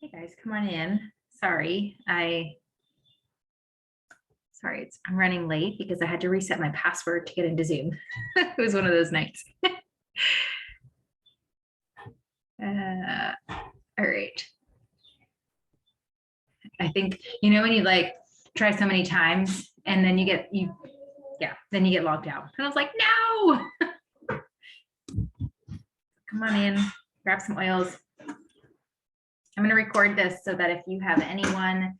Hey guys, come on in. Sorry, I'm running late because I had to reset my password to get into Zoom. It was one of those nights. All right. I think, you know, when you like try so many times and then you get logged out. And I was like, no. Come on in, grab some oils. I'm going to record this so that if you have anyone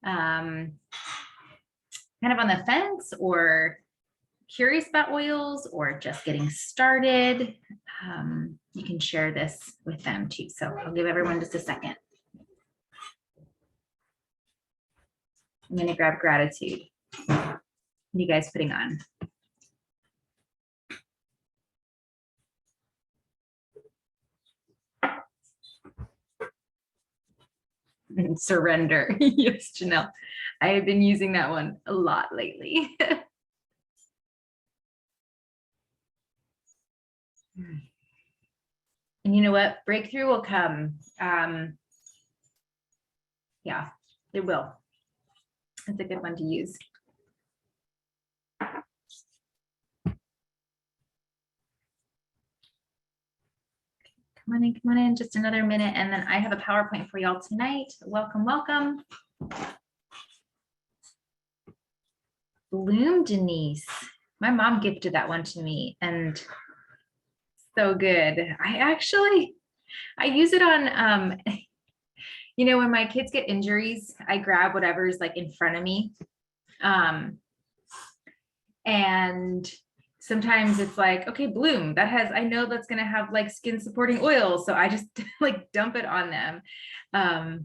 kind of on the fence or curious about oils or just getting started, you can share this with them too. So I'll give everyone just a second. I'm going to grab gratitude. What are you guys putting on? And surrender. Yes, Janelle. I have been using that one a lot lately. And you know what? Breakthrough will come. Yeah, it will. It's a good one to use. Come on in, just another minute. And then I have a PowerPoint for y'all tonight. Welcome, welcome. Bloom Denise. My mom gifted that one to me and so good. I use it on, you know, when my kids get injuries, I grab whatever's like in front of me. And sometimes it's like, okay, Bloom, that has, I know that's going to have like skin supporting oil. So I just like dump it on them. And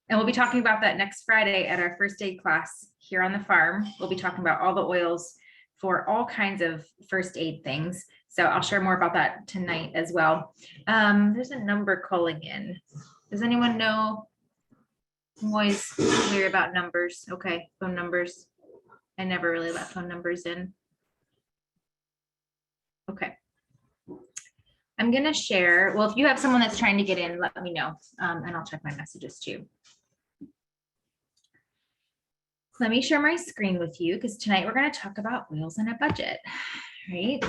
we'll be talking about that next Friday at our first aid class here on the farm. We'll be talking about all the oils for all kinds of first aid things. So I'll share more about that tonight as well. There's a number calling in. Does anyone know? I'm always weird about numbers. Okay, phone numbers. I never really let phone numbers in. Okay. I'm going to share. Well, if you have someone that's trying to get in, let me know, and I'll check my messages too. Let me share my screen with you because tonight we're going to talk about oils and a budget, right?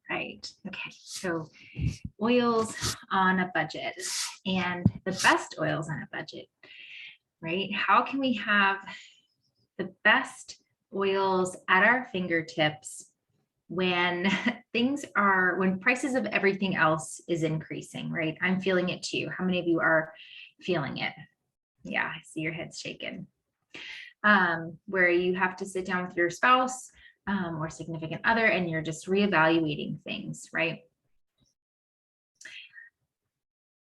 Right. Okay. So oils on a budget and the best oils on a budget, right? How can we have the best oils at our fingertips when when prices of everything else is increasing, right? I'm feeling it too. How many of you are feeling it? Yeah, I see your heads shaking. Where you have to sit down with your spouse or significant other and you're just reevaluating things, right?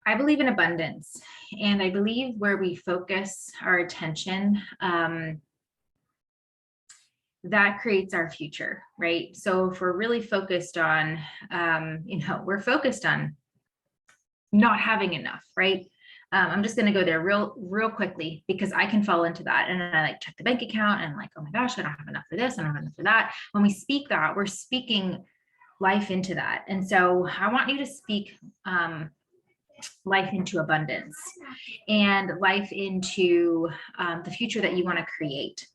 I believe in abundance, and I believe where we focus our attention, that creates our future, right? So if we're really focused on, you know, we're focused on not having enough, right? I'm just going to go there real quickly because I can fall into that. And then I like check the bank account and I'm like, oh my gosh, I don't have enough for this. I don't have enough for that. When we speak that, we're speaking life into that. And so I want you to speak life into abundance and life into the future that you want to create.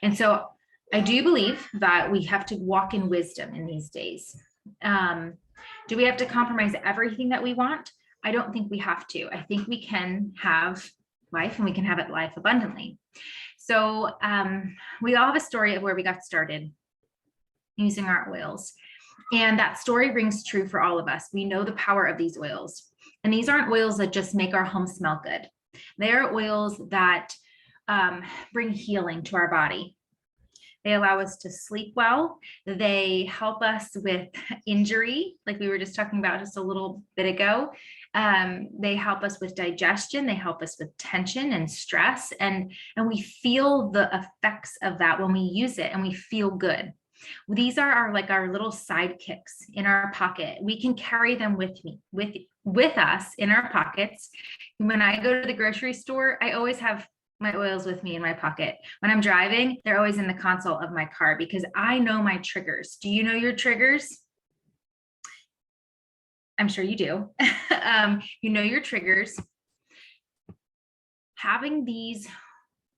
And so I do believe that we have to walk in wisdom in these days. Do we have to compromise everything that we want? I don't think we have to. I think we can have life and we can have it life abundantly. So we all have a story of where we got started using our oils. And that story rings true for all of us. We know the power of these oils. And these aren't oils that just make our home smell good. They are oils that bring healing to our body. They allow us to sleep well. They help us with injury, like we were just talking about just a little bit ago. They help us with digestion. They help us with tension and stress. And we feel the effects of that when we use it, and we feel good. These are our little sidekicks in our pocket. We can carry them with us in our pockets. When I go to the grocery store, I always have my oils with me in my pocket. When I'm driving, they're always in the console of my car because I know my triggers. Do you know your triggers? I'm sure you do. You know your triggers. Having these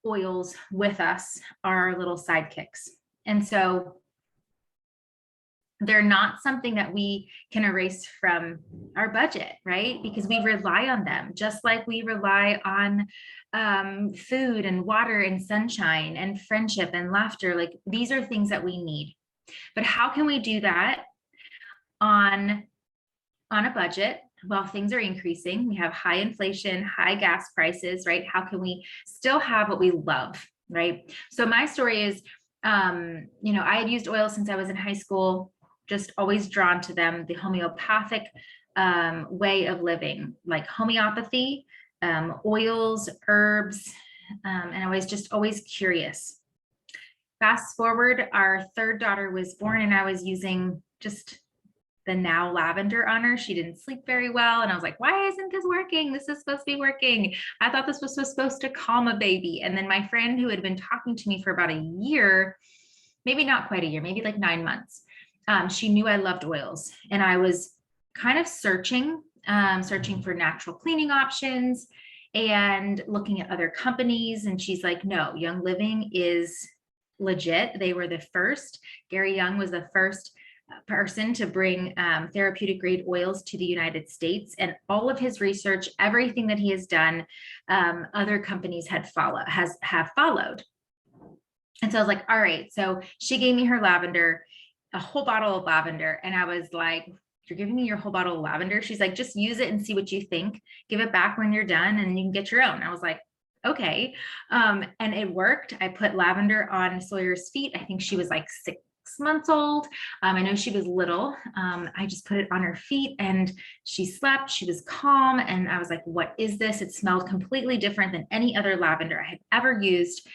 oils with us are our little sidekicks. And so they're not something that we can erase from our budget, right? Because we rely on them, just like we rely on food and water and sunshine and friendship and laughter. Like these are things that we need. But how can we do that on a budget while things are increasing? We have high inflation, high gas prices, right? How can we still have what we love, right? So my story is, I had used oil since I was in high school, just always drawn to them, the homeopathic way of living, like homeopathy, oils, herbs, and I was just always curious. Fast forward, our third daughter was born and I was using just the now lavender on her. She didn't sleep very well. And I was like, why isn't this working? This is supposed to be working. I thought this was supposed to calm a baby. And then my friend who had been talking to me for about a year, maybe not quite a year, maybe like 9 months, she knew I loved oils. And I was kind of searching for natural cleaning options and looking at other companies. And she's like, no, Young Living is legit. They were the first. Gary Young was the first person to bring therapeutic grade oils to the United States, and all of his research, everything that he has done, other companies have followed. And so I was like, all right. So she gave me her lavender, a whole bottle of lavender. And I was like, you're giving me your whole bottle of lavender? She's like, just use it and see what you think. Give it back when you're done and you can get your own. I was like, okay. And it worked. I put lavender on Sawyer's feet. I think she was like 6 months old. I know she was little. I just put it on her feet and she slept. She was calm. And I was like, what is this? It smelled completely different than any other lavender I had ever used.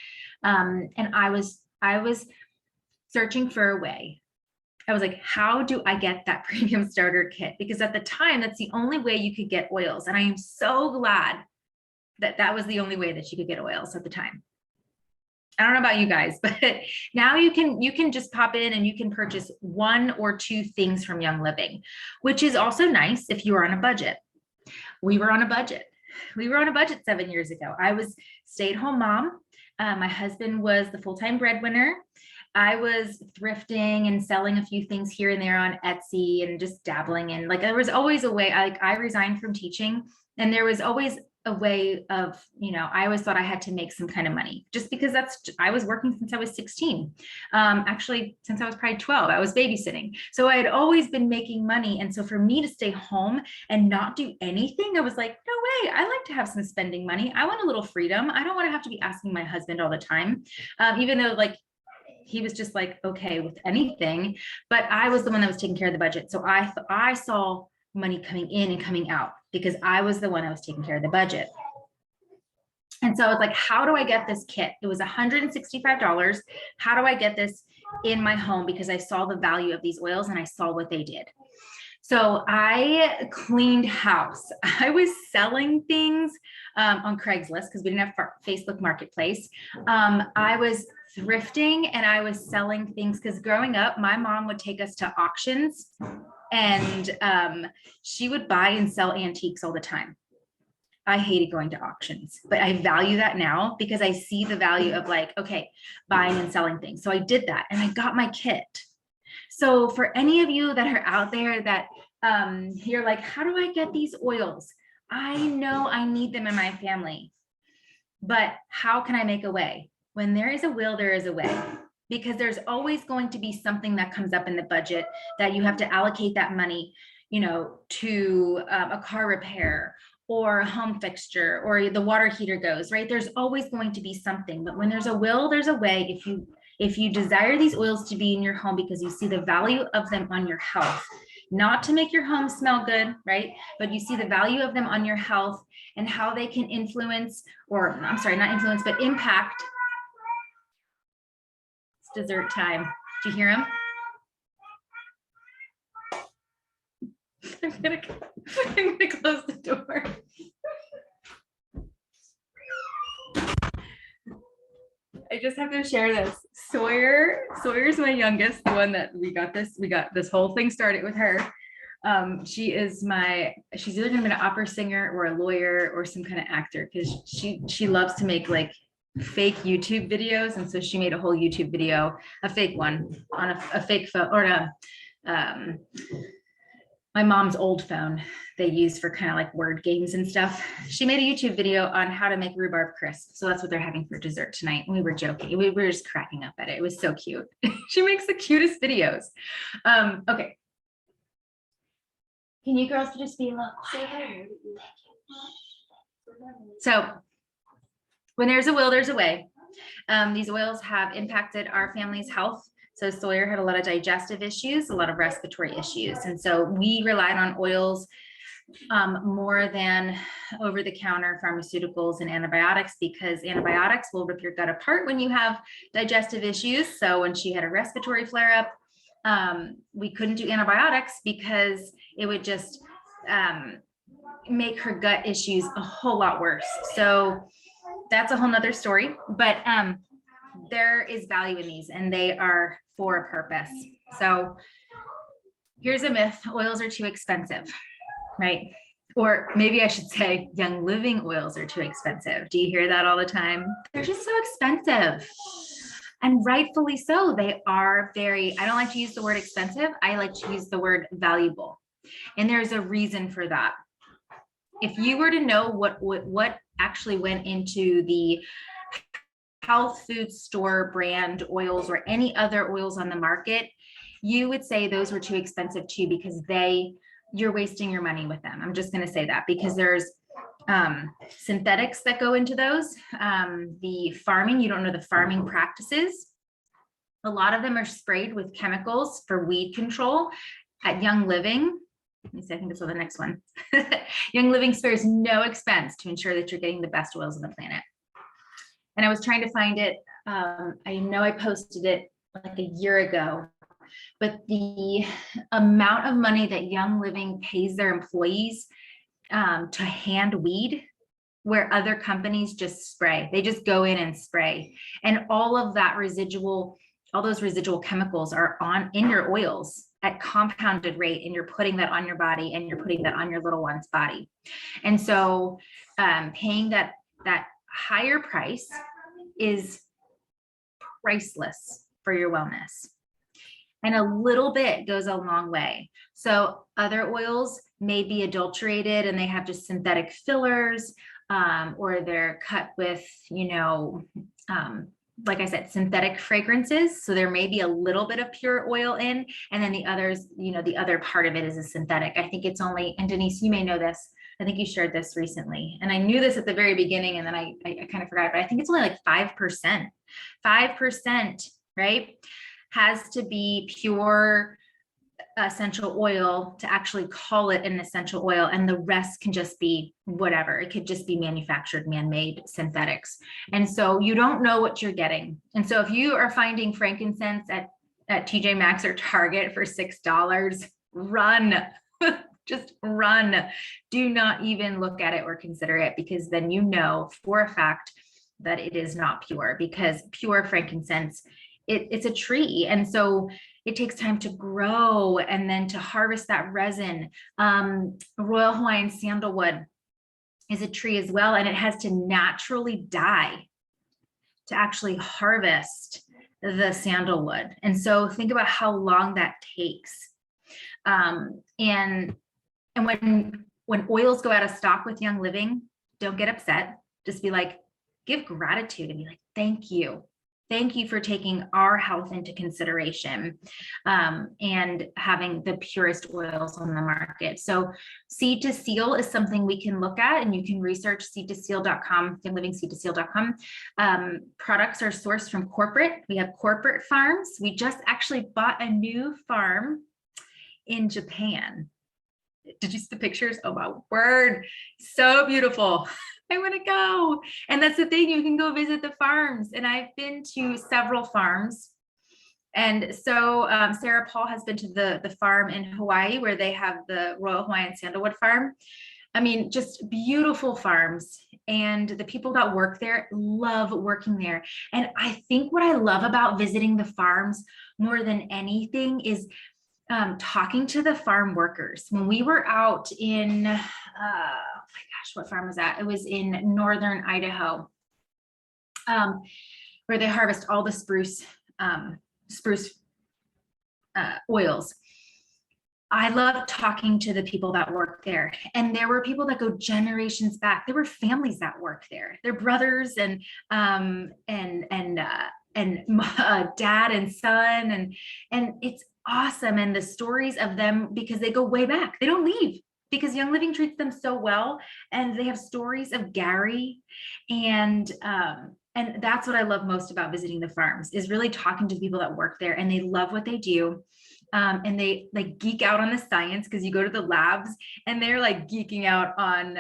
And I was searching for a way. I was like, how do I get that premium starter kit? Because at the time, that's the only way you could get oils. And I am so glad that that was the only way that you could get oils at the time. I don't know about you guys, but now you can just pop in and you can purchase 1 or 2 things from Young Living, which is also nice if you are on a budget. We were on a budget. 7 years ago. I was stay-at-home mom. My husband was the full-time breadwinner. I was thrifting and selling a few things here and there on Etsy and just dabbling in, like, there was always a way. I resigned from teaching and there was always a way of, I always thought I had to make some kind of money just because I was working since I was 16. Actually, since I was probably 12, I was babysitting. So I had always been making money. And so for me to stay home and not do anything, I was like, no way, I like to have some spending money. I want a little freedom. I don't want to have to be asking my husband all the time. Even though he was just like, okay with anything, but I was the one that was taking care of the budget. So I saw money coming in and coming out because I was the one that was taking care of the budget. And so I was like, how do I get this kit? It was $165. How do I get this in my home? Because I saw the value of these oils and I saw what they did. So I cleaned house. I was selling things on Craigslist because we didn't have Facebook Marketplace. I was thrifting and I was selling things because growing up, my mom would take us to auctions and she would buy and sell antiques all the time. I hated going to auctions, but I value that now because I see the value of like, okay, buying and selling things. So I did that and I got my kit. So for any of you that are out there that you're like, how do I get these oils? I know I need them in my family, but how can I make a way? When there is a will, there is a way, because there's always going to be something that comes up in the budget that you have to allocate that money, to a car repair or a home fixture, or the water heater goes, right? There's always going to be something, but when there's a will, there's a way. If you desire these oils to be in your home because you see the value of them on your health, not to make your home smell good, right? But you see the value of them on your health and how they can influence, or I'm sorry, not influence, but impact. It's dessert time. Do you hear him? I'm gonna close the door. I just have to share this. Sawyer's my youngest, the one that we got this whole thing started with her. She's either gonna be an opera singer or a lawyer or some kind of actor, because she loves to make like fake YouTube videos. And so she made a whole YouTube video, a fake one on a fake phone, or my mom's old phone they use for kind of like word games and stuff. She made a YouTube video on how to make rhubarb crisp. So that's what they're having for dessert tonight. And we were joking. We were just cracking up at it. It was so cute. She makes the cutest videos. Okay. Can you girls just be a little quiet? So when there's a will, there's a way. These oils have impacted our family's health. So Sawyer had a lot of digestive issues, a lot of respiratory issues. And so we relied on oils more than over-the-counter pharmaceuticals and antibiotics, because antibiotics will rip your gut apart when you have digestive issues. So when she had a respiratory flare-up, we couldn't do antibiotics because it would just make her gut issues a whole lot worse. So that's a whole nother story, but there is value in these and they are for a purpose. So here's a myth: oils are too expensive, right? Or maybe I should say Young Living oils are too expensive. Do you hear that all the time? They're just so expensive. And rightfully so. They are I don't like to use the word expensive. I like to use the word valuable. And there's a reason for that. If you were to know what actually went into the health food store brand oils or any other oils on the market, you would say those were too expensive too, because you're wasting your money with them. I'm just going to say that, because there's synthetics that go into those. The farming, you don't know the farming practices. A lot of them are sprayed with chemicals for weed control. At Young Living, let me see, I think that's on the next one. Young Living spares no expense to ensure that you're getting the best oils on the planet. And I was trying to find it. I know I posted it like a year ago, but the amount of money that Young Living pays their employees to hand weed, where other companies just spray. They just go in and spray. And all of that all those residual chemicals are in your oils at compounded rate, and you're putting that on your body and you're putting that on your little one's body. And so paying that higher price is priceless for your wellness. And a little bit goes a long way. So other oils may be adulterated and they have just synthetic fillers, or they're cut with, like I said, synthetic fragrances. So there may be a little bit of pure oil in, and then the others, the other part of it is a synthetic. I think it's only, and Denise, you may know this, I think you shared this recently, and I knew this at the very beginning, and then I kind of forgot, but I think it's only like 5%. 5%, right, has to be pure essential oil to actually call it an essential oil, and the rest can just be whatever. It could just be manufactured, man-made synthetics. And so you don't know what you're getting. And so if you are finding frankincense at TJ Maxx or Target for $6, run. just run. Do not even look at it or consider it, because then you know for a fact that it is not pure, because pure frankincense, it's a tree. And so it takes time to grow and then to harvest that resin. Royal Hawaiian sandalwood is a tree as well, and it has to naturally die to actually harvest the sandalwood. And so think about how long that takes. And when oils go out of stock with Young Living, don't get upset. Just be like, give gratitude and be like, thank you. Thank you for taking our health into consideration, and having the purest oils on the market. So seed to seal is something we can look at, and you can research seed2seal.com, younglivingseed2seal.com. Products are sourced from corporate. We have corporate farms. We just actually bought a new farm in Japan. Did you see the pictures? Oh my word, so beautiful. I want to go. And that's the thing, you can go visit the farms. And I've been to several farms. And so Sarah Paul has been to the farm in Hawaii where they have the Royal Hawaiian Sandalwood Farm. I mean, just beautiful farms. And the people that work there love working there. And I think what I love about visiting the farms more than anything is talking to the farm workers. When we were out in, oh my gosh, what farm was that? It was in northern Idaho, where they harvest all the spruce oils. I love talking to the people that work there, and there were people that go generations back. There were families that work there. Their brothers and dad and son, and it's awesome. And the stories of them, because they go way back, they don't leave, because Young Living treats them so well. And they have stories of Gary, and that's what I love most about visiting the farms, is really talking to the people that work there, and they love what they do. And they like geek out on the science, because you go to the labs and they're like geeking out on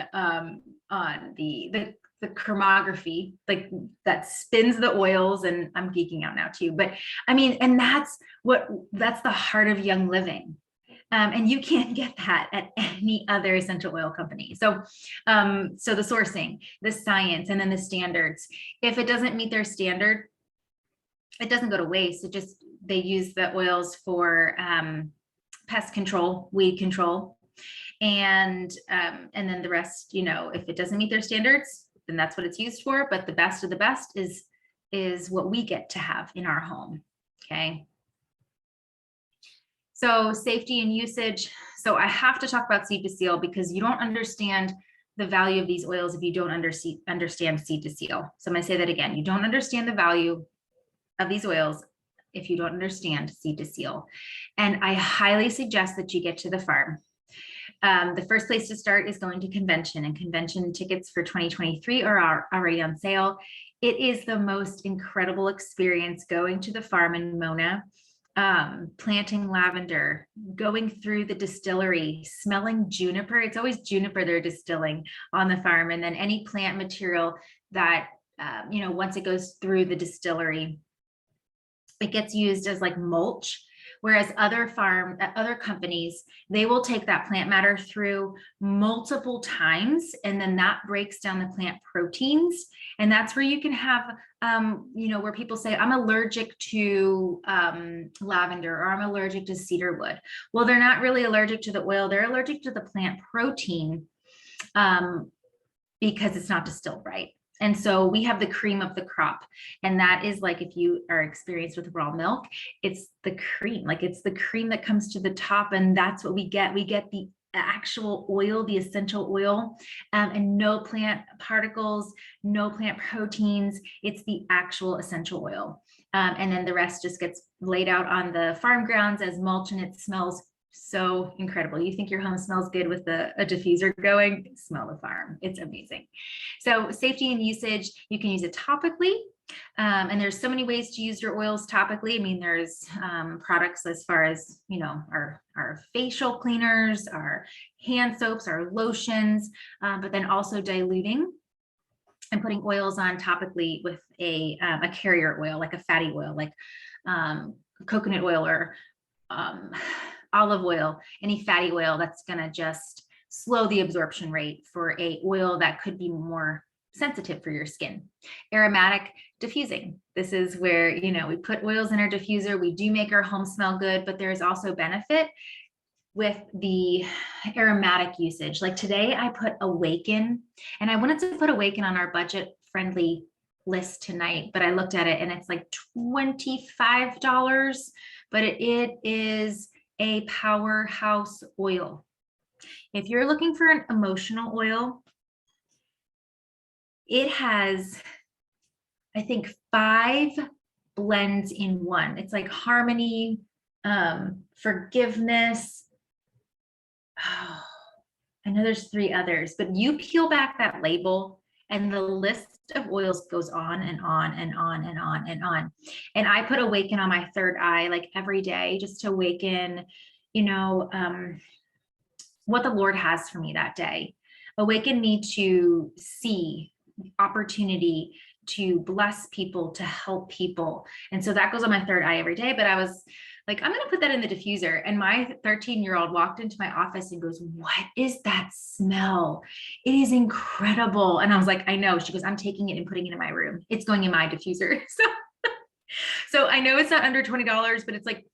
the chromatography, like that spins the oils, and I'm geeking out now too. But I mean, and that's the heart of Young Living. And you can't get that at any other essential oil company. So the sourcing, the science, and then the standards. If it doesn't meet their standard, it doesn't go to waste. They use the oils for pest control, weed control, and then the rest, if it doesn't meet their standards, then that's what it's used for. But the best of the best is what we get to have in our home. Okay. So safety and usage. So I have to talk about seed to seal, because you don't understand the value of these oils if you don't understand seed to seal. So I'm going to say that again. You don't understand the value of these oils if you don't understand seed to seal. And I highly suggest that you get to the farm. The first place to start is going to convention, and convention tickets for 2023 are already on sale. It is the most incredible experience going to the farm in Mona, planting lavender, going through the distillery, smelling juniper. It's always juniper they're distilling on the farm. And then any plant material that, once it goes through the distillery, it gets used as like mulch. Whereas other companies, they will take that plant matter through multiple times, and then that breaks down the plant proteins. And that's where you can have, where people say, I'm allergic to lavender, or I'm allergic to cedarwood. Well, they're not really allergic to the oil. They're allergic to the plant protein, because it's not distilled right. And so we have the cream of the crop. And that is like, if you are experienced with raw milk, it's the cream, like it's the cream that comes to the top. And that's what we get. We get the actual oil, the essential oil, and no plant particles, no plant proteins. It's the actual essential oil. And then the rest just gets laid out on the farm grounds as mulch, and it smells so incredible. You think your home smells good with a diffuser going? Smell the farm. It's amazing. So safety and usage, you can use it topically. And there's so many ways to use your oils topically. I mean, there's products as far as, our facial cleaners, our hand soaps, our lotions, but then also diluting and putting oils on topically with a carrier oil, like a fatty oil, like coconut oil, or olive oil, any fatty oil that's going to just slow the absorption rate for a oil that could be more sensitive for your skin. Aromatic diffusing. This is where, you know, we put oils in our diffuser. We do make our home smell good, but there's also benefit with the aromatic usage. Like today I put Awaken, and I wanted to put Awaken on our budget friendly list tonight, but I looked at it and it's like $25, but it is a powerhouse oil. If you're looking for an emotional oil, it has, I think, 5 blends in one. It's like harmony, forgiveness. Oh, I know there's 3 others, but you peel back that label and the list of oils goes on and on and on and on and on. And I put Awaken on my third eye like every day, just to awaken, you know, what the Lord has for me that day. Awaken me to see opportunity, to bless people, to help people. And so that goes on my third eye every day. But I was like, I'm going to put that in the diffuser. And my 13-year-old walked into my office and goes, "What is that smell? It is incredible." And I was like, "I know." She goes, "I'm taking it and putting it in my room. It's going in my diffuser." So I know it's not under $20, but it's like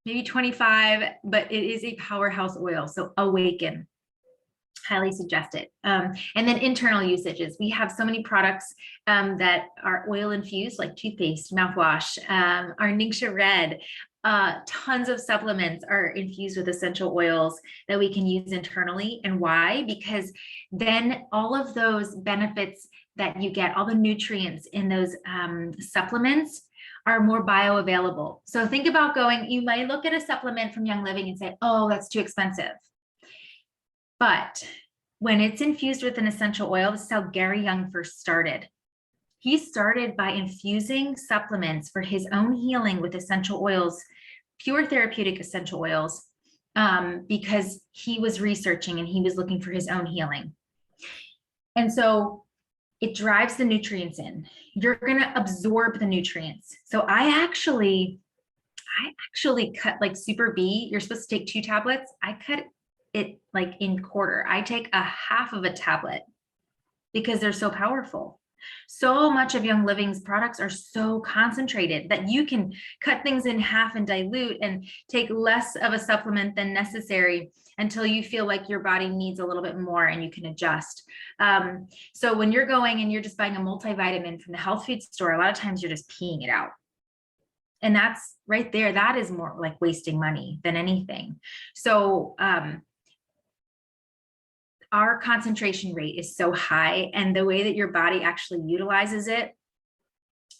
maybe 25, but it is a powerhouse oil. So Awaken. Highly suggest it. And then internal usages. We have so many products that are oil infused, like toothpaste, mouthwash, our Ningxia Red. Tons of supplements are infused with essential oils that we can use internally. And why? Because then all of those benefits that you get, all the nutrients in those supplements are more bioavailable. So think about going, you might look at a supplement from Young Living and say, "Oh, that's too expensive." But when it's infused with an essential oil, this is how Gary Young first started. He started by infusing supplements for his own healing with essential oils, pure therapeutic essential oils, because he was researching and he was looking for his own healing. And so it drives the nutrients in. You're going to absorb the nutrients. So I actually cut like Super B. You're supposed to take 2 tablets. I cut it like in quarter. I take a half of a tablet because they're so powerful. So much of Young Living's products are so concentrated that you can cut things in half and dilute and take less of a supplement than necessary until you feel like your body needs a little bit more and you can adjust. So when you're going and you're just buying a multivitamin from the health food store, a lot of times you're just peeing it out. And that's right there. That is more like wasting money than anything. So, our concentration rate is so high, and the way that your body actually utilizes it,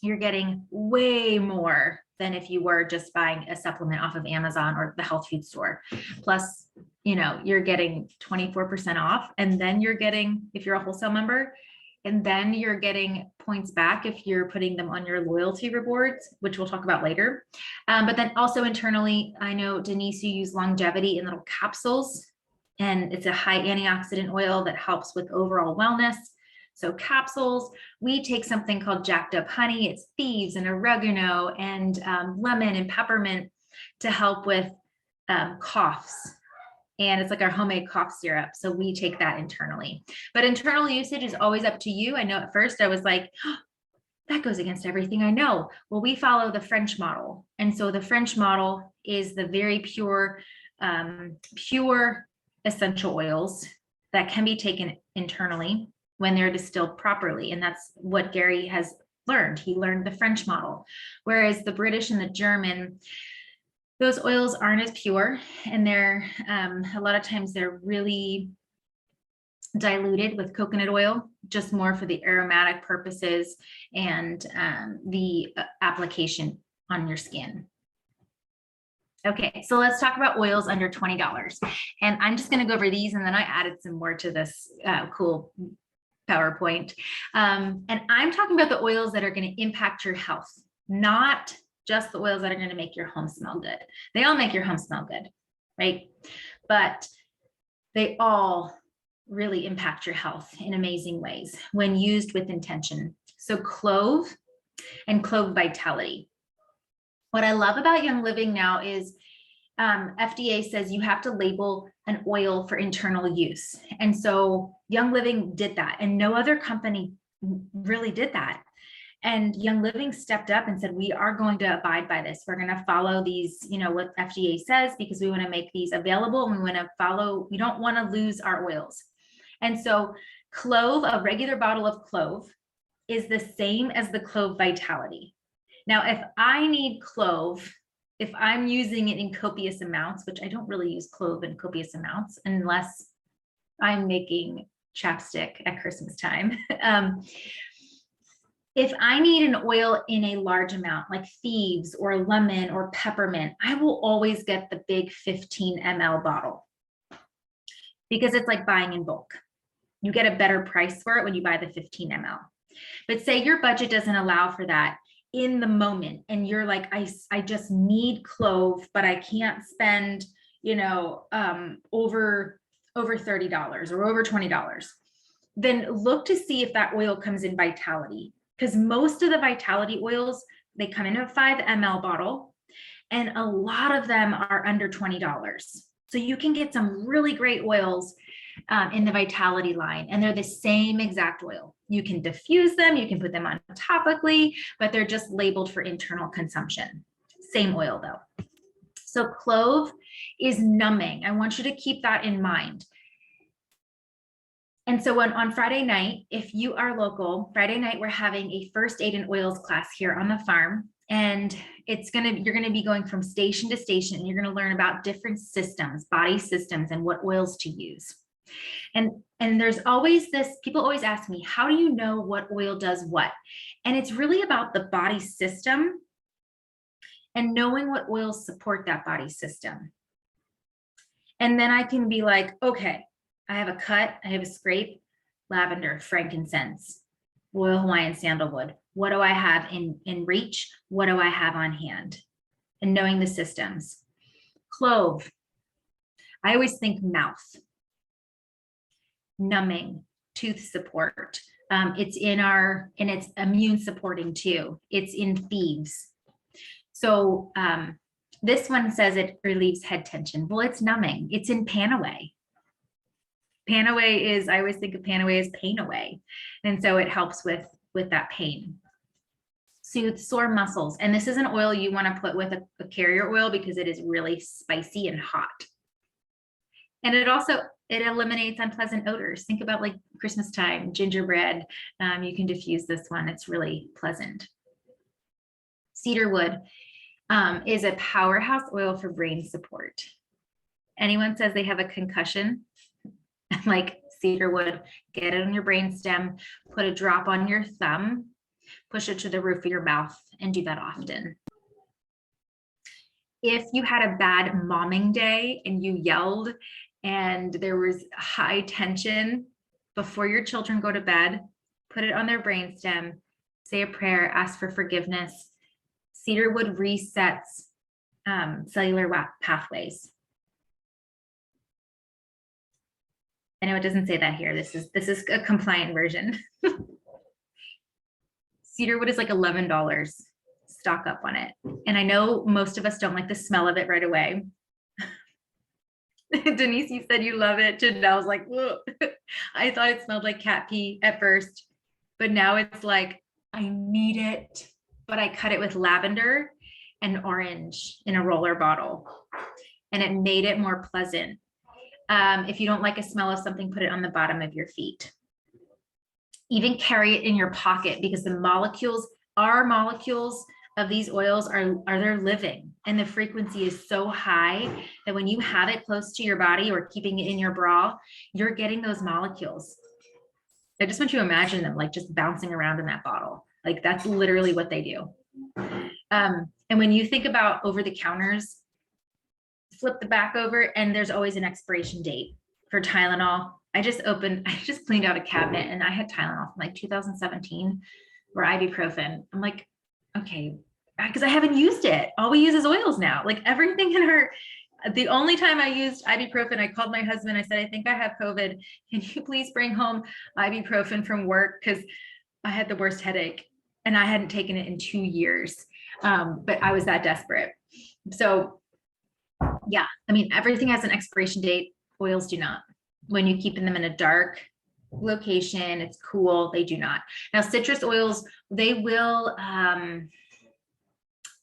you're getting way more than if you were just buying a supplement off of Amazon or the health food store. Plus, you know, you're getting 24% off, and then you're getting, if you're a wholesale member, and then you're getting points back if you're putting them on your loyalty rewards, which we'll talk about later. But then also internally, I know Denise, you use Longevity in little capsules, and it's a high antioxidant oil that helps with overall wellness. So capsules, we take something called Jacked Up Honey. It's thieves and oregano and lemon and peppermint to help with coughs. And it's like our homemade cough syrup. So we take that internally. But internal usage is always up to you. I know at first I was like, oh, that goes against everything I know. Well, we follow the French model. And so the French model is the very pure essential oils that can be taken internally when they're distilled properly. And that's what Gary has learned. He learned the French model, whereas the British and the German, those oils aren't as pure, and they're a lot of times they're really diluted with coconut oil, just more for the aromatic purposes and the application on your skin. Okay, so let's talk about oils under $20. And I'm just going to go over these, and then I added some more to this cool PowerPoint. And I'm talking about the oils that are going to impact your health, not just the oils that are going to make your home smell good. They all make your home smell good, right? But they all really impact your health in amazing ways when used with intention. So clove and clove vitality. What I love about Young Living now is FDA says you have to label an oil for internal use. And so Young Living did that, and no other company really did that. And Young Living stepped up and said, we are going to abide by this. We're going to follow these, what FDA says, because we want to make these available, and we want to follow, we don't want to lose our oils. And so clove, a regular bottle of clove, is the same as the Clove Vitality. Now, if I need clove, if I'm using it in copious amounts, which I don't really use clove in copious amounts unless I'm making chapstick at Christmas time. If I need an oil in a large amount, like thieves or lemon or peppermint, I will always get the big 15 ml bottle, because it's like buying in bulk. You get a better price for it when you buy the 15 ml. But say your budget doesn't allow for that in the moment, and you're like, I just need clove, but I can't spend, over $30 or over $20. Then look to see if that oil comes in Vitality, because most of the Vitality oils, they come in a 5 ml bottle, and a lot of them are under $20. So you can get some really great oils in the Vitality line, and they're the same exact oil. You can diffuse them, you can put them on topically, but they're just labeled for internal consumption. Same oil though. So clove is numbing. I want you to keep that in mind. And so on Friday night, if you are local, Friday night, we're having a first aid and oils class here on the farm. And you're going to be going from station to station, and you're going to learn about different systems, body systems, and what oils to use. And there's always this, people always ask me, how do you know what oil does what? And it's really about the body system and knowing what oils support that body system. And then I can be like, okay, I have a cut, I have a scrape, lavender, frankincense, Royal Hawaiian sandalwood. What do I have in reach? What do I have on hand? And knowing the systems. Clove, I always think mouth. Numbing, tooth support. It's and it's immune supporting too. It's in thieves. So this one says it relieves head tension. Well, it's numbing. It's in Panaway. Panaway is, I always think of Panaway as pain away. And so it helps with that pain. Soothes sore muscles. And this is an oil you want to put with a carrier oil, because it is really spicy and hot. And it eliminates unpleasant odors. Think about like Christmas time, gingerbread. You can diffuse this one. It's really pleasant. Cedarwood is a powerhouse oil for brain support. Anyone says they have a concussion, like cedarwood, get it on your brainstem, put a drop on your thumb, push it to the roof of your mouth, and do that often. If you had a bad momming day and you yelled and there was high tension, before your children go to bed, put it on their brainstem, say a prayer, ask for forgiveness. Cedarwood resets cellular pathways. I know it doesn't say that here. This is a compliant version. Cedarwood is like $11. Stock up on it. And I know most of us don't like the smell of it right away. Denise, you said you love it. Janelle's like, whoa. I thought it smelled like cat pee at first, but now it's like, I need it. But I cut it with lavender and orange in a roller bottle, and it made it more pleasant. If you don't like a smell of something, put it on the bottom of your feet. Even carry it in your pocket, because the molecules of these oils are they're living, and the frequency is so high that when you have it close to your body or keeping it in your bra, you're getting those molecules. I just want you to imagine them like just bouncing around in that bottle. Like that's literally what they do. And when you think about over the counters, flip the back over, and there's always an expiration date for Tylenol. I just cleaned out a cabinet, and I had Tylenol from like 2017 or ibuprofen. I'm like, okay, because I haven't used it. All we use is oils now. Like everything the only time I used ibuprofen, I called my husband. I said, I think I have COVID. Can you please bring home ibuprofen from work? Because I had the worst headache and I hadn't taken it in 2 years. But I was that desperate. So Yeah, I mean, everything has an expiration date. Oils do not. When you keep them in a dark location, it's cool, they do not. Now, citrus oils, they will,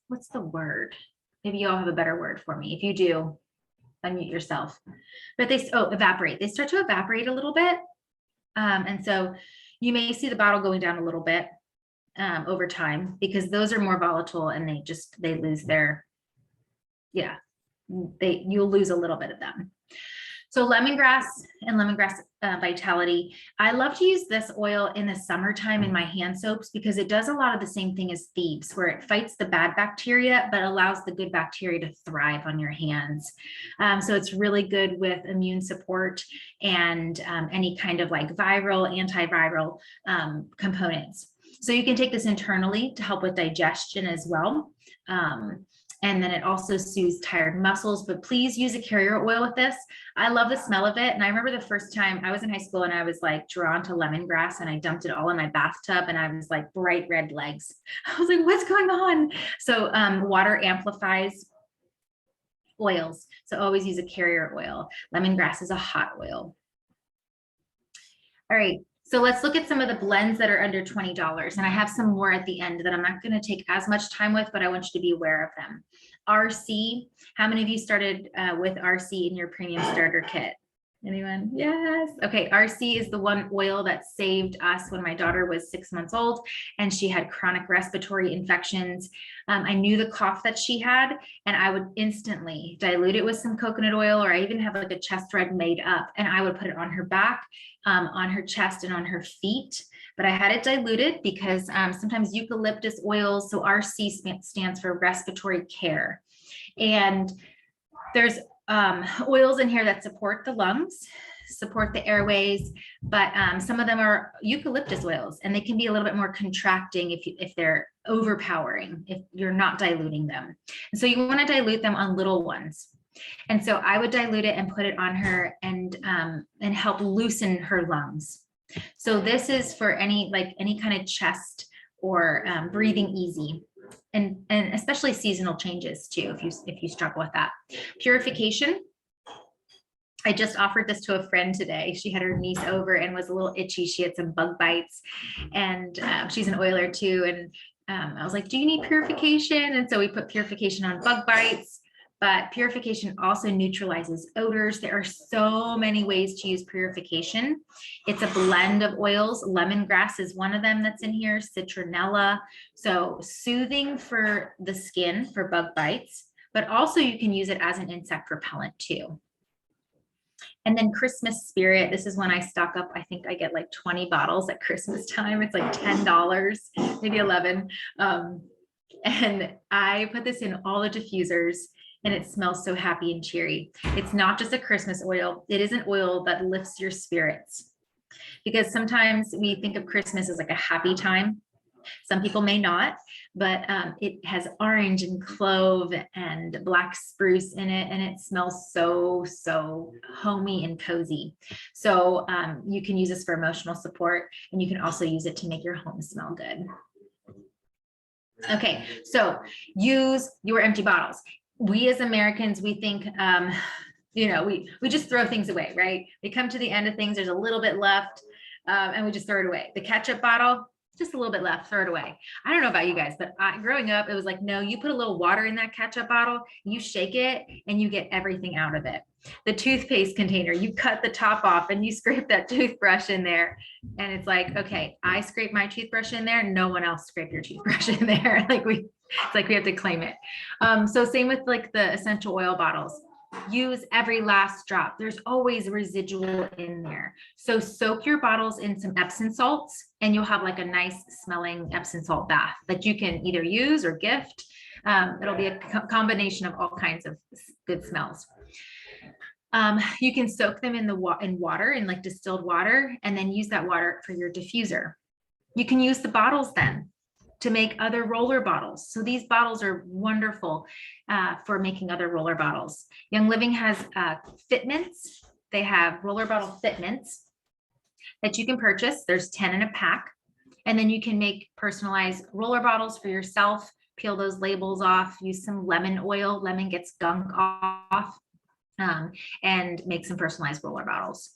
what's the word? Maybe y'all have a better word for me. If you do, unmute yourself. But they, evaporate. They start to evaporate a little bit. And so you may see the bottle going down a little bit over time, because those are more volatile and they lose their, yeah, you'll lose a little bit of them. So lemongrass and lemongrass vitality. I love to use this oil in the summertime in my hand soaps because it does a lot of the same thing as thieves, where it fights the bad bacteria, but allows the good bacteria to thrive on your hands. So it's really good with immune support and any kind of like viral, antiviral components. So you can take this internally to help with digestion as well. And then it also soothes tired muscles, but please use a carrier oil with this. I love the smell of it. And I remember the first time I was in high school and I was like drawn to lemongrass and I dumped it all in my bathtub and I was like bright red legs. I was like, what's going on? So water amplifies oils. So always use a carrier oil. Lemongrass is a hot oil. All right. So let's look at some of the blends that are under $20. And I have some more at the end that I'm not going to take as much time with, but I want you to be aware of them. RC. How many of you started with RC in your premium starter kit? Anyone? Yes. Okay. RC is the one oil that saved us when my daughter was 6 months old and she had chronic respiratory infections. I knew the cough that she had, and I would instantly dilute it with some coconut oil, or I even have like a chest thread made up, and I would put it on her back, on her chest, and on her feet. But I had it diluted because sometimes eucalyptus oils, so RC stands for respiratory care. And there's oils in here that support the lungs, support the airways, but some of them are eucalyptus oils, and they can be a little bit more contracting if they're overpowering, if you're not diluting them. And so you want to dilute them on little ones. And so I would dilute it and put it on her and help loosen her lungs. So this is for any kind of chest or breathing easy. And especially seasonal changes too, if you struggle with that. Purification. I just offered this to a friend today. She had her niece over and was a little itchy. She had some bug bites, and she's an oiler too. And I was like, do you need purification? And so we put purification on bug bites, but purification also neutralizes odors. There are so many ways to use purification. It's a blend of oils. Lemongrass is one of them that's in here, citronella. So soothing for the skin for bug bites, but also you can use it as an insect repellent too. And then Christmas Spirit, this is when I stock up. I think I get like 20 bottles at Christmas time. It's like $10, maybe 11. And I put this in all the diffusers, and it smells so happy and cheery. It's not just a Christmas oil. It is an oil that lifts your spirits, because sometimes we think of Christmas as like a happy time. Some people may not, but it has orange and clove and black spruce in it, and it smells so homey and cozy. So you can use this for emotional support, and you can also use it to make your home smell good. Okay, so use your empty bottles. We as Americans, we think, we just throw things away, right? We come to the end of things, there's a little bit left, and we just throw it away. The ketchup bottle, just a little bit left, throw it away. I don't know about you guys, but growing up, it was like, no, you put a little water in that ketchup bottle, you shake it, and you get everything out of it. The toothpaste container, you cut the top off and you scrape that toothbrush in there. And it's like, okay, I scrape my toothbrush in there, no one else scrape your toothbrush in there. It's like we have to claim it. So same with like the essential oil bottles. Use every last drop. There's always residual in there. So soak your bottles in some Epsom salts, and you'll have like a nice smelling Epsom salt bath that you can either use or gift. It'll be a combination of all kinds of good smells. You can soak them in water, in like distilled water, and then use that water for your diffuser. You can use the bottles then to make other roller bottles. So these bottles are wonderful for making other roller bottles. Young Living has fitments. They have roller bottle fitments that you can purchase. There's 10 in a pack. And then you can make personalized roller bottles for yourself, peel those labels off, use some lemon oil, lemon gets gunk off, and make some personalized roller bottles.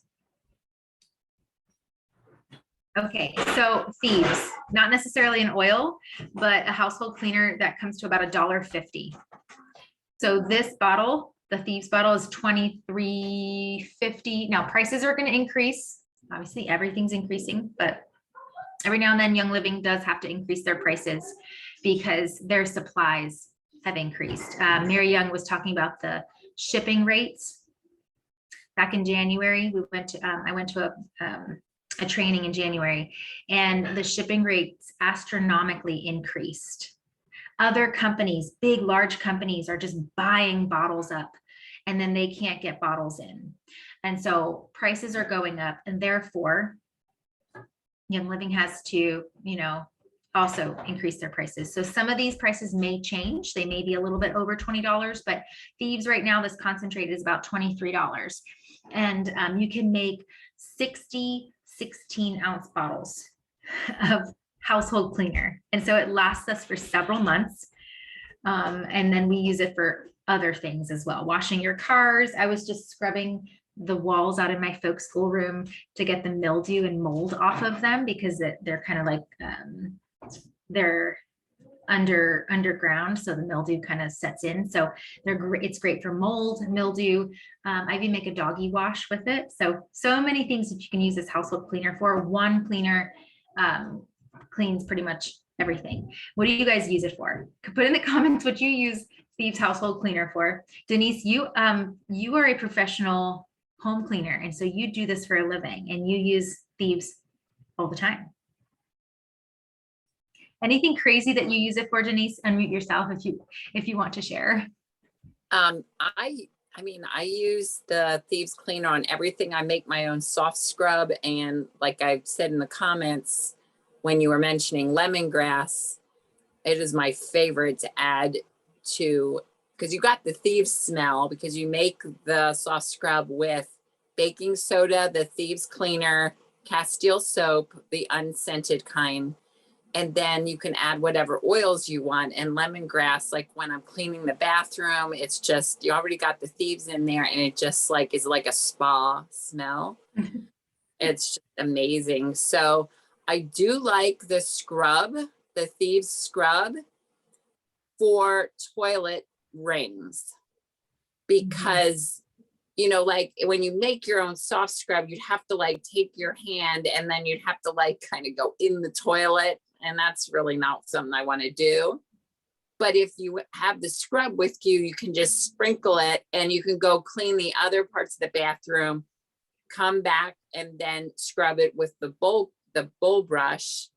Okay, so thieves, not necessarily an oil, but a household cleaner that comes to about $1.50. So this bottle, the thieves bottle, is $23.50. Now prices are going to increase. Obviously, everything's increasing, but every now and then Young Living does have to increase their prices because their supplies have increased. Mary Young was talking about the shipping rates. Back in January, I went to a training in January, and the shipping rates astronomically increased. Other companies, big, large companies, are just buying bottles up, and then they can't get bottles in. And so prices are going up, and therefore Young Living has to, also increase their prices. So some of these prices may change. They may be a little bit over $20, but thieves right now, this concentrate is about $23. And you can make 60 16-ounce bottles of household cleaner. And so it lasts us for several months. And then we use it for other things as well. Washing your cars. I was just scrubbing the walls out in my folks' schoolroom to get the mildew and mold off of them, because they're kind of like, they're underground, so the mildew kind of sets in. So it's great for mold, mildew. I even make a doggy wash with it. So many things that you can use this household cleaner for. One cleaner cleans pretty much everything. What do you guys use it for? Put in the comments what you use Thieves household cleaner for. Denise, you are a professional home cleaner, and so you do this for a living, and you use Thieves all the time. Anything crazy that you use it for, Denise? Unmute yourself if you want to share. I use the Thieves cleaner on everything. I make my own soft scrub, and like I said in the comments when you were mentioning lemongrass, it is my favorite to add to, because you got the Thieves smell, because you make the soft scrub with baking soda, the Thieves cleaner, Castile soap, the unscented kind. And then you can add whatever oils you want. And lemongrass, like when I'm cleaning the bathroom, it's just, you already got the Thieves in there, and it just like is like a spa smell. It's just amazing. So I do like the scrub, the Thieves scrub for toilet rings, because like when you make your own soft scrub, you'd have to like take your hand and then you'd have to like kind of go in the toilet. And that's really not something I want to do. But if you have the scrub with you, you can just sprinkle it and you can go clean the other parts of the bathroom, come back and then scrub it with the bowl brush.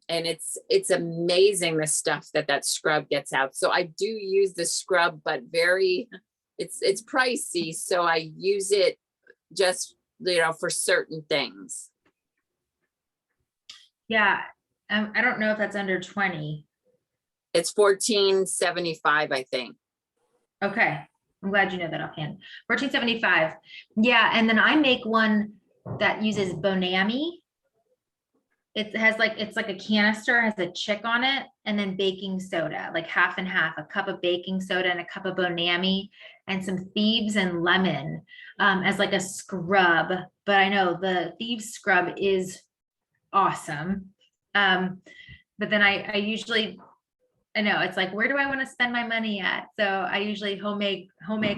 And it's amazing the stuff that scrub gets out. So I do use the scrub, but it's pricey. So I use it just, for certain things. Yeah. I don't know if that's under 20. It's $14.75, I think. Okay. I'm glad you know that offhand. $14.75. Yeah. And then I make one that uses Bonami. It has it's like a canister, has a chick on it, and then baking soda, like half and half, a cup of baking soda and a cup of Bonami and some Thieves and lemon as like a scrub. But I know the Thieves scrub is awesome. But then I usually, I know it's like, where do I want to spend my money at? So I usually homemade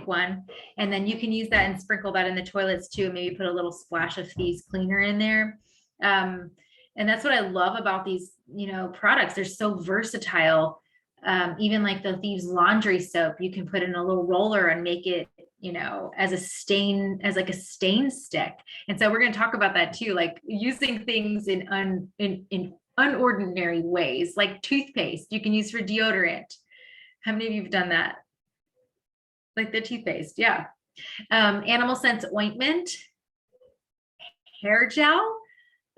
one, and then you can use that and sprinkle that in the toilets too. Maybe put a little splash of Thieves cleaner in there. And that's what I love about these, products. They're so versatile. Even like the Thieves laundry soap, you can put in a little roller and make it, as like a stain stick. And so we're going to talk about that too, like using things in unordinary ways, like toothpaste you can use for deodorant. How many of you have done that? Like the toothpaste, yeah. Animal Sense ointment, hair gel.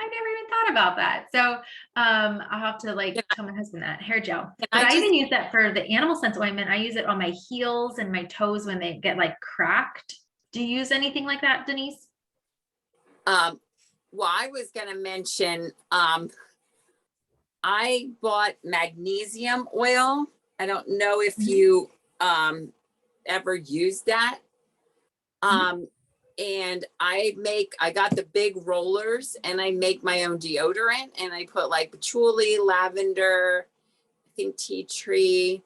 I've never even thought about that. So I'll have to tell my husband that hair gel. But I even use that for the Animal Sense ointment. I use it on my heels and my toes when they get cracked. Do you use anything like that, Denise? Well, I was going to mention, I bought magnesium oil, I don't know if you ever used that. And I got the big rollers and I make my own deodorant, and I put like patchouli, lavender, I think tea tree.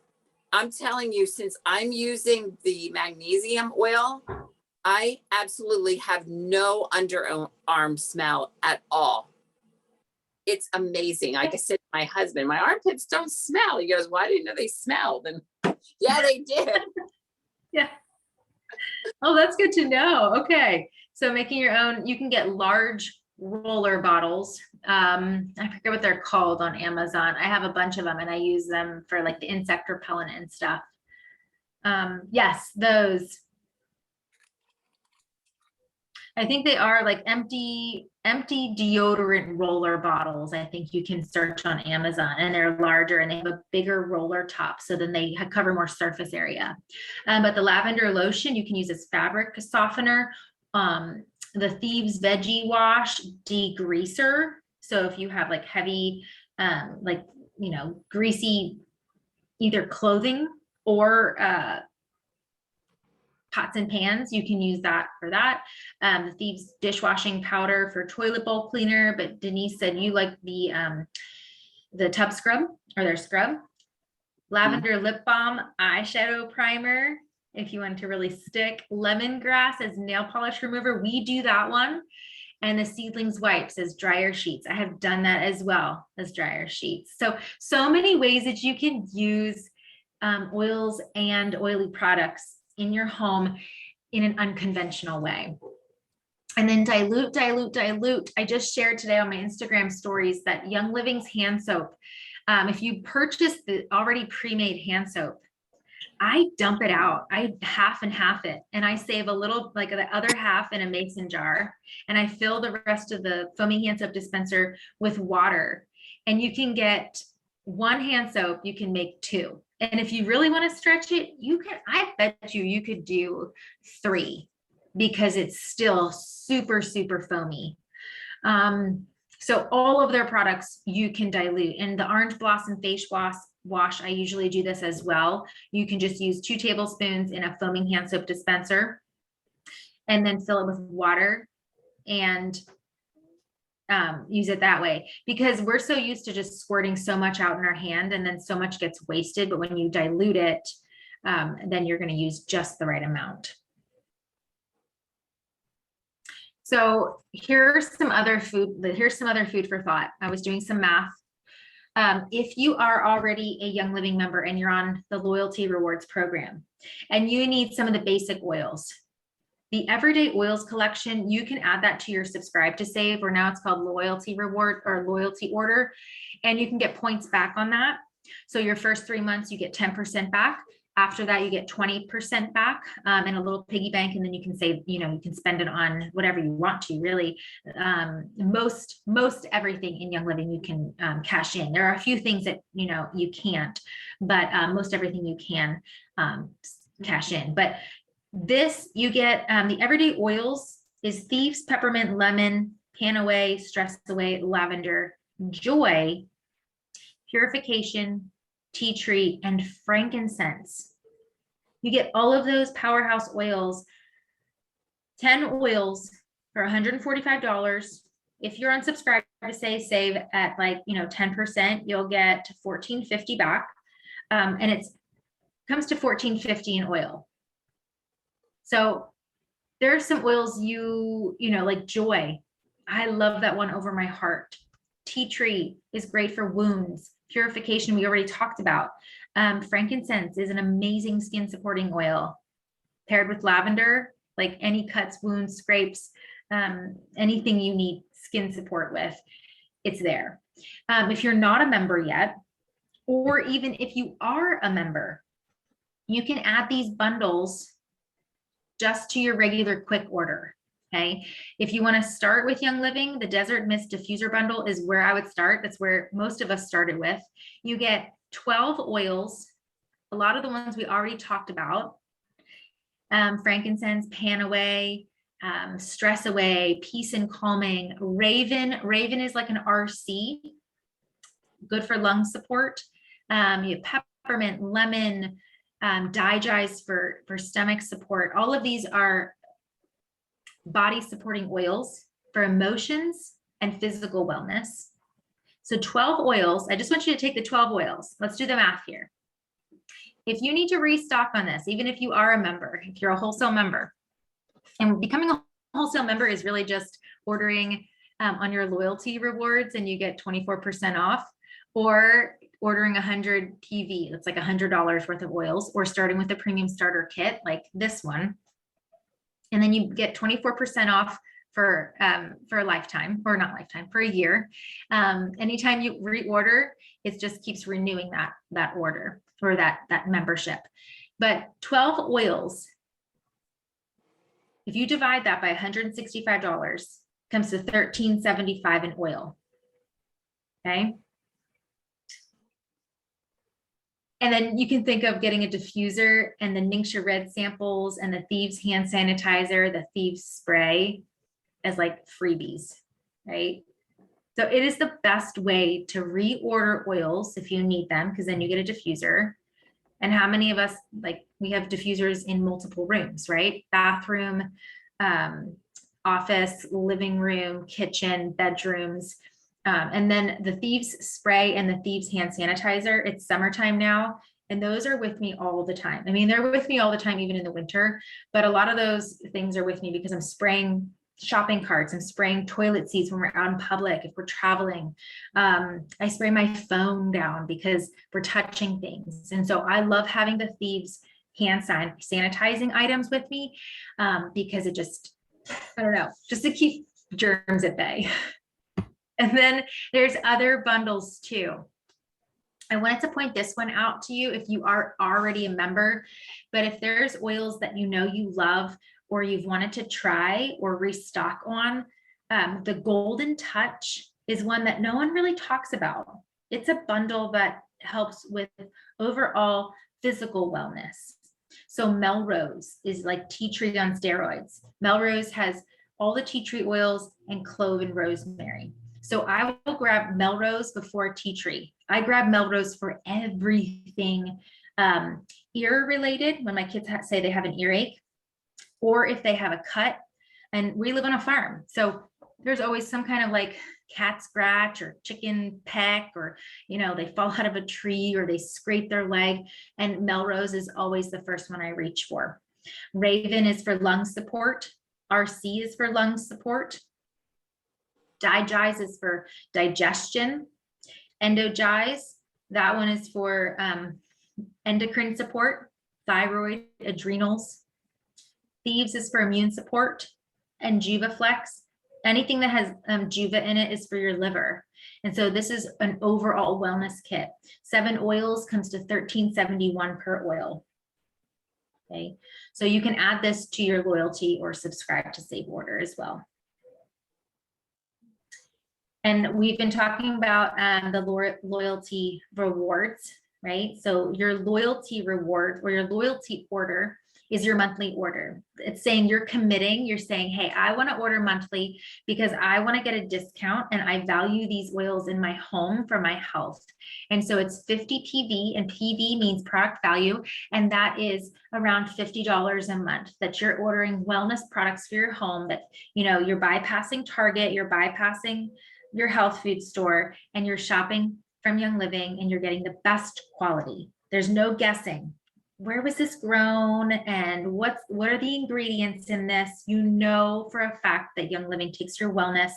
I'm telling you, since I'm using the magnesium oil, I absolutely have no underarm smell at all. It's amazing. Like I said to my husband, my armpits don't smell. He goes, "Well, I didn't know they smelled." And yeah, they did. Yeah. Oh, that's good to know. Okay. So making your own, you can get large roller bottles. I forget what they're called on Amazon. I have a bunch of them and I use them for like the insect repellent and stuff. Yes, those. I think they are like empty deodorant roller bottles. I think you can search on Amazon, and they're larger and they have a bigger roller top. So then they cover more surface area. But the lavender lotion, you can use as fabric softener. The Thieves Veggie Wash degreaser. So if you have like heavy, like, greasy, either clothing or pots and pans, you can use that for that. The Thieves dishwashing powder for toilet bowl cleaner, but Denise said you like the tub scrub or their scrub. Lavender lip balm, eyeshadow primer, if you want to really stick. Lemongrass as nail polish remover, we do that one. And the seedlings wipes as dryer sheets. I have done that as well as dryer sheets. So many ways that you can use oils and oily products in your home in an unconventional way. And then dilute. I just shared today on my Instagram stories that Young Living's hand soap. If you purchase the already pre-made hand soap, I dump it out. I half and half it, and I save a little, like the other half in a mason jar, and I fill the rest of the foaming hand soap dispenser with water. And you can get one hand soap, you can make two. And if you really want to stretch it, I bet you could do 3, because it's still super, super foamy. So all of their products you can dilute. And the Orange Blossom face wash, I usually do this as well. You can just use 2 tablespoons in a foaming hand soap dispenser and then fill it with water and use it that way, because we're so used to just squirting so much out in our hand and then so much gets wasted. But when you dilute it, then you're going to use just the right amount. So here's some other food for thought. I was doing some math. If you are already a Young Living member and you're on the loyalty rewards program and you need some of the basic oils, the everyday oils collection, you can add that to your subscribe to save, or now it's called loyalty reward or loyalty order, and you can get points back on that. So your first 3 months, you get 10% back. After that, you get 20% back in a little piggy bank, and then you can save, you can spend it on whatever you want to, really. Most everything in Young Living you can cash in. There are a few things that, you can't, but most everything you can cash in. But this, you get the everyday oils is Thieves, Peppermint, Lemon, Pan Away, Stress Away, Lavender, Joy, Purification, Tea Tree, and Frankincense. You get all of those powerhouse oils, 10 oils for $145. If you're on subscribe to save at 10%, you'll get $14.50 back. And it comes to $14.50 in oil. So there are some oils like Joy. I love that one over my heart. Tea Tree is great for wounds. Purification, we already talked about. Frankincense is an amazing skin supporting oil. Paired with lavender, like any cuts, wounds, scrapes, anything you need skin support with, it's there. If you're not a member yet, or even if you are a member, you can add these bundles just to your regular quick order. Okay. If you want to start with Young Living, the Desert Mist Diffuser Bundle is where I would start. That's where most of us started with. You get 12 oils, a lot of the ones we already talked about. Frankincense, Pan Away, Stress Away, Peace and Calming, Raven. Raven is like an RC, good for lung support. You have peppermint, lemon, digize for stomach support. All of these are body supporting oils for emotions and physical wellness. So 12 oils, I just want you to take the 12 oils. Let's do the math here. If you need to restock on this, even if you are a member, if you're a wholesale member, and becoming a wholesale member is really just ordering on your loyalty rewards and you get 24% off, or ordering 100 PV, that's like $100 worth of oils, or starting with a premium starter kit like this one. And then you get 24% off for a lifetime, or not lifetime, for a year. Anytime you reorder, it just keeps renewing that order or that membership. But 12 oils, if you divide that by $165, comes to $13.75 in oil. Okay. And then you can think of getting a diffuser and the Ningxia Red samples and the Thieves hand sanitizer, the Thieves spray as like freebies, right? So it is the best way to reorder oils if you need them, because then you get a diffuser. And how many of us, like, we have diffusers in multiple rooms, right? Bathroom, office, living room, kitchen, bedrooms. And then the Thieves spray and the Thieves hand sanitizer, it's summertime now, and those are with me all the time. I mean, they're with me all the time, even in the winter, but a lot of those things are with me because I'm spraying shopping carts, I'm spraying toilet seats when we're out in public, if we're traveling. I spray my phone down because we're touching things. And so I love having the Thieves hand sanitizing items with me because it just, I don't know, just to keep germs at bay. And then there's other bundles too. I wanted to point this one out to you if you are already a member, but if there's oils that you know you love or you've wanted to try or restock on, the Golden Touch is one that no one really talks about. It's a bundle that helps with overall physical wellness. So Melrose is like tea tree on steroids. Melrose has all the tea tree oils and clove and rosemary. So I will grab Melrose before tea tree. I grab Melrose for everything ear related, when my kids say they have an earache, or if they have a cut. And we live on a farm, so there's always some kind of like cat scratch or chicken peck, or they fall out of a tree or they scrape their leg, and Melrose is always the first one I reach for. Raven is for lung support. RC is for lung support. Digize is for digestion. Endogize, that one is for endocrine support, thyroid, adrenals. Thieves is for immune support. And Juvaflex, anything that has Juva in it is for your liver. And so this is an overall wellness kit. 7 oils comes to $13.71 per oil. Okay, so you can add this to your loyalty or subscribe to Save Order as well. And we've been talking about the loyalty rewards, right? So your loyalty reward or your loyalty order is your monthly order. It's saying you're committing, you're saying, hey, I want to order monthly because I want to get a discount and I value these oils in my home for my health. And so it's 50 PV, and PV means product value. And that is around $50 a month that you're ordering wellness products for your home, that, you're bypassing Target, you're bypassing your health food store, and you're shopping from Young Living, and you're getting the best quality. There's no guessing. Where was this grown, and what are the ingredients in this? For a fact that Young Living takes your wellness.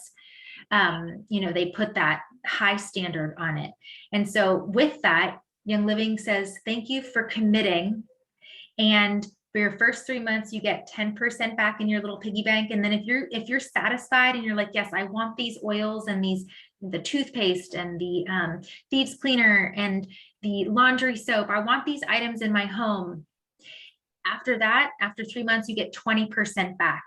They put that high standard on it. And so with that, Young Living says, thank you for committing. And for your first 3 months, you get 10% back in your little piggy bank. And then if you're satisfied and you're like, yes, I want these oils and the toothpaste and the Thieves cleaner and the laundry soap, I want these items in my home. After that, after 3 months, you get 20% back.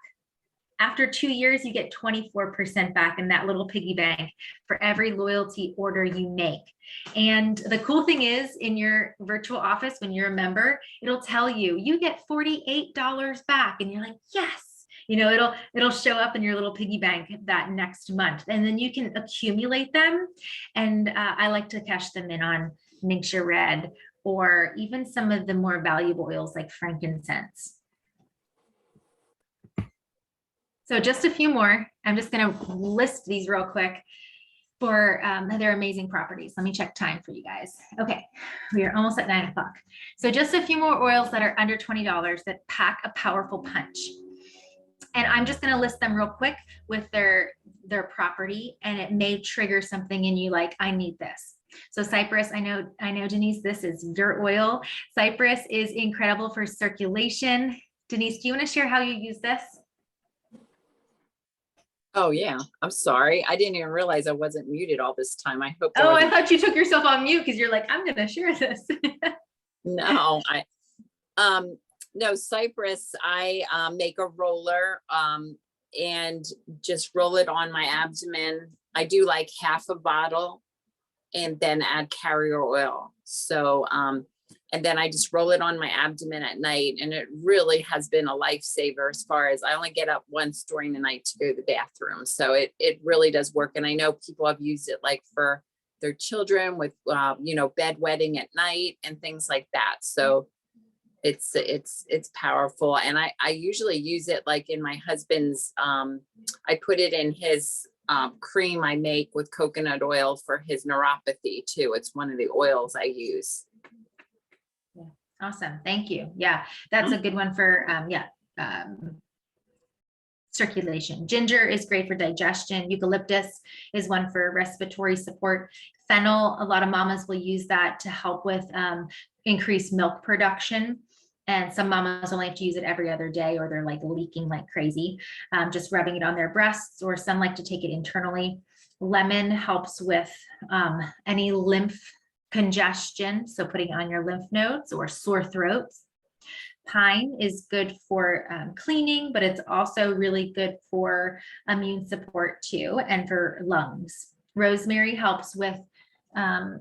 After 2 years, you get 24% back in that little piggy bank for every loyalty order you make. And the cool thing is, in your virtual office, when you're a member, it'll tell you get $48 back. And you're like, yes, it'll show up in your little piggy bank that next month. And then you can accumulate them. And I like to cash them in on Ningxia Red or even some of the more valuable oils like frankincense. So just a few more. I'm just going to list these real quick for their amazing properties. Let me check time for you guys. Okay, we are almost at 9 o'clock. So just a few more oils that are under $20 that pack a powerful punch. And I'm just going to list them real quick with their property, and it may trigger something in you like, I need this. So cypress, I know, Denise, this is your oil. Cypress is incredible for circulation. Denise, do you want to share how you use this? Oh yeah, I'm sorry. I didn't even realize I wasn't muted all this time. I hope. Oh, I thought you took yourself on mute because you're like, I'm going to share this. No, no, cypress, I make a roller and just roll it on my abdomen. I do like half a bottle and then add carrier oil. So, and then I just roll it on my abdomen at night, and it really has been a lifesaver as far as I only get up once during the night to go to the bathroom. So it really does work. And I know people have used it like for their children with, you know, bedwetting at night and things like that. So it's powerful. And I usually use it like in my husband's, I put it in his cream I make with coconut oil for his neuropathy too. It's one of the oils I use. Awesome. Thank you. Yeah, that's a good one for, circulation. Ginger is great for digestion. Eucalyptus is one for respiratory support. Fennel, a lot of mamas will use that to help with increased milk production. And some mamas only have to use it every other day, or they're like leaking like crazy, just rubbing it on their breasts, or some like to take it internally. Lemon helps with any lymph congestion, so putting on your lymph nodes or sore throats. Pine is good for cleaning, but it's also really good for immune support too, and for lungs. Rosemary helps with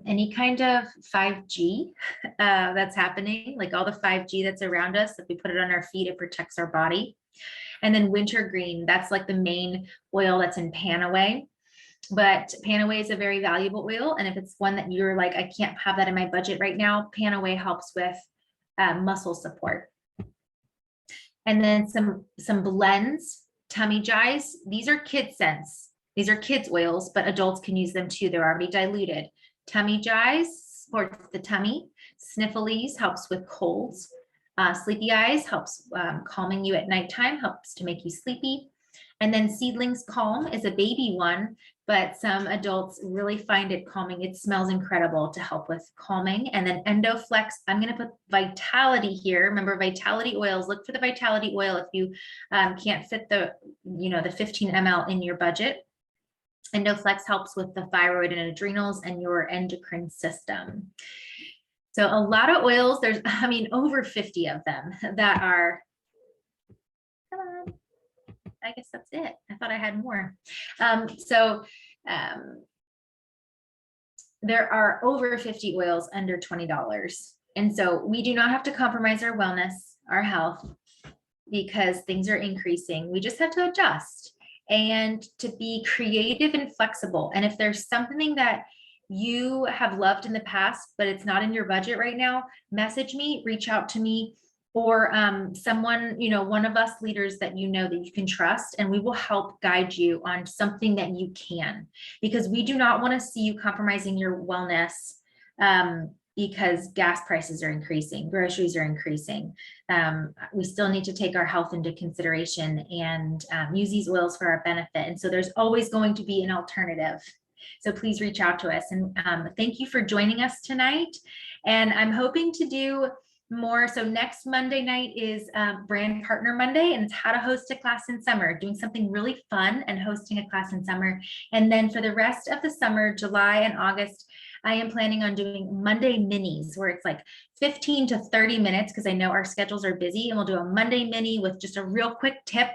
any kind of 5G that's happening, like all the 5G that's around us. If we put it on our feet, it protects our body. And then wintergreen, that's like the main oil that's in Panaway. But Panaway is a very valuable oil. And if it's one that you're like, I can't have that in my budget right now, Panaway helps with muscle support. And then some blends, tummy jies. These are kid scents. These are kids oils, but adults can use them too. They're already diluted. Tummy jies supports the tummy. Sniffles helps with colds. Sleepy eyes helps calming you at nighttime, helps to make you sleepy. And then Seedlings Calm is a baby one, but some adults really find it calming. It smells incredible to help with calming. And then Endoflex, I'm going to put Vitality here. Remember, Vitality oils, look for the Vitality oil if you can't fit the 15 ml in your budget. Endoflex helps with the thyroid and adrenals and your endocrine system. So a lot of oils, there's, over 50 of them that are, come on. I guess that's it. I thought I had more. There are over 50 oils under $20. And so we do not have to compromise our wellness, our health, because things are increasing. We just have to adjust and to be creative and flexible. And if there's something that you have loved in the past, but it's not in your budget right now, message me, reach out to me, or someone, one of us leaders that that you can trust, and we will help guide you on something that you can, because we do not want to see you compromising your wellness because gas prices are increasing, groceries are increasing. We still need to take our health into consideration and use these oils for our benefit. And so there's always going to be an alternative. So please reach out to us. And thank you for joining us tonight. And I'm hoping to do more. So next Monday night is Brand Partner Monday, and it's how to host a class in summer, doing something really fun and hosting a class in summer. And then for the rest of the summer, July and August, I am planning on doing Monday minis, where it's like 15 to 30 minutes, because I know our schedules are busy, and we'll do a Monday mini with just a real quick tip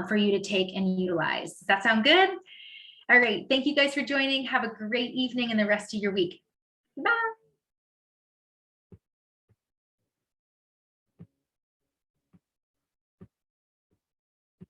for you to take and utilize. Does that sound good? All right. Thank you guys for joining. Have a great evening and the rest of your week. Bye.